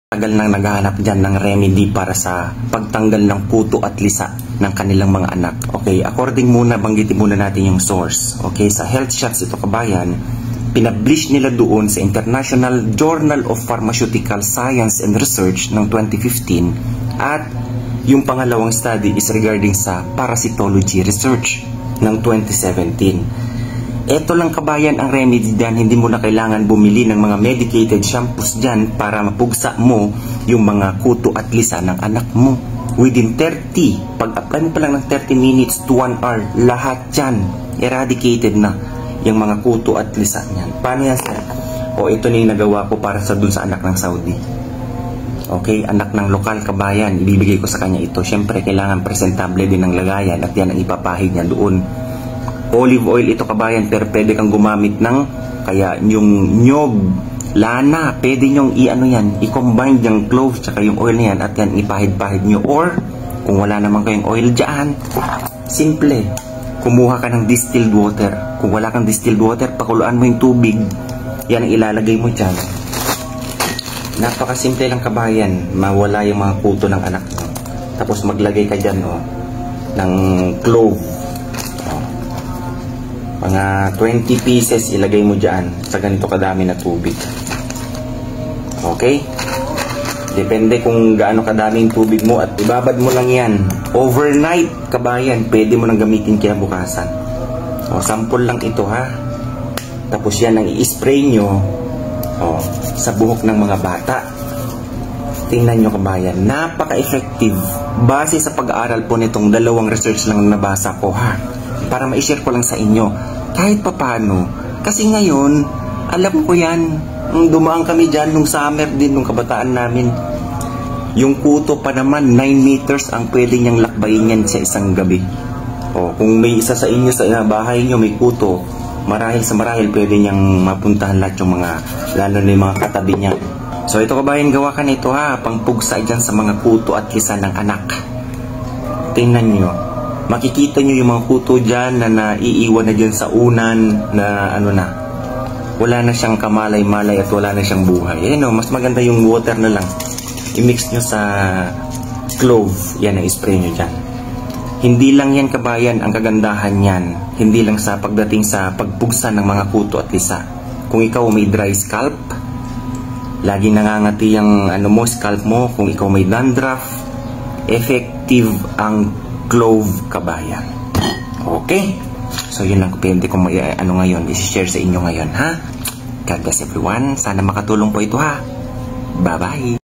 Tagal nang naghahanap dyan ng remedy para sa pagtanggal ng kuto at lisa ng kanilang mga anak. Okay, according muna, banggitin muna natin yung source. Okay, sa Health Shots ito kabayan, pinablish nila doon sa International Journal of Pharmaceutical Science and Research ng 2015 at yung pangalawang study is regarding sa parasitology research ng 2017. Ito lang kabayan ang remedy dyan, hindi mo na kailangan bumili ng mga medicated shampoos dyan para mapugsa mo yung mga kuto at lisa ng anak mo. Within 30, pag-apply mo pa lang ng 30 minutes to 1 hour, lahat dyan, eradicated na yung mga kuto at lisa niyan. Paano yan sir? O ito na yung nagawa ko para sa dun sa anak ng Saudi. Okay, anak ng lokal kabayan, ibibigay ko sa kanya ito. Siyempre, kailangan presentable din ng lagayan at yan ang ipapahid niya doon. Olive oil ito kabayan, pero pwede kang gumamit ng kaya yung nyog, lana, pwede nyong i-ano yan, i-combine yung cloves tsaka yung oil na yan at yan ipahid-pahid nyo. Or kung wala naman kayong oil dyan, simple, kumuha ka ng distilled water. Kung wala kang distilled water, pakuluan mo yung tubig, yan ang ilalagay mo dyan. Napakasimple lang kabayan, mawala yung mga kuto ng anak mo. Tapos maglagay ka dyan ng clove. Mga 20 pieces ilagay mo dyan sa ganito kadami na tubig. Okay? Depende kung gaano kadaming tubig mo at ibabad mo lang yan. Overnight, kabayan, pwede mo nang gamitin kinabukasan. Sample lang ito ha. Tapos yan ang i-spray nyo sa buhok ng mga bata. Tingnan nyo kabayan, napaka-effective. Base sa pag-aaral po nitong dalawang research lang na nabasa ko ha. Para ma-share ko lang sa inyo kahit papano. Kasi ngayon, alam ko yan, dumaan kami dyan nung summer din, nung kabataan namin. Yung kuto pa naman, 9 meters ang pwede niyang lakbayin yan sa isang gabi. Kung may isa sa inyo sa bahay nyo may kuto, marahil sa marahil pwede niyang mapuntahan lahat yung mga, lalo na yung mga katabi niya. So ito kabayan, gawa ka nito ha, pangpugsa dyan sa mga kuto at lisa ng anak. Tingnan nyo. Makikita nyo yung mga kuto dyan na naiiwan na dyan sa unan na wala na siyang kamalay-malay at wala na siyang buhay. Mas maganda yung water na lang. I-mix nyo sa clove. Yan ang spray nyo dyan. Hindi lang yan kabayan ang kagandahan yan. Hindi lang sa pagdating sa pagpugsa ng mga kuto at lisa. Kung ikaw may dry scalp, laging nangangati yung scalp mo. Kung ikaw may dandruff, effective ang clove kabayan. Okay? So yun lang pwede kong ngayon, i-share sa inyo ngayon ha. God bless everyone. Sana makatulong po ito ha. Bye bye.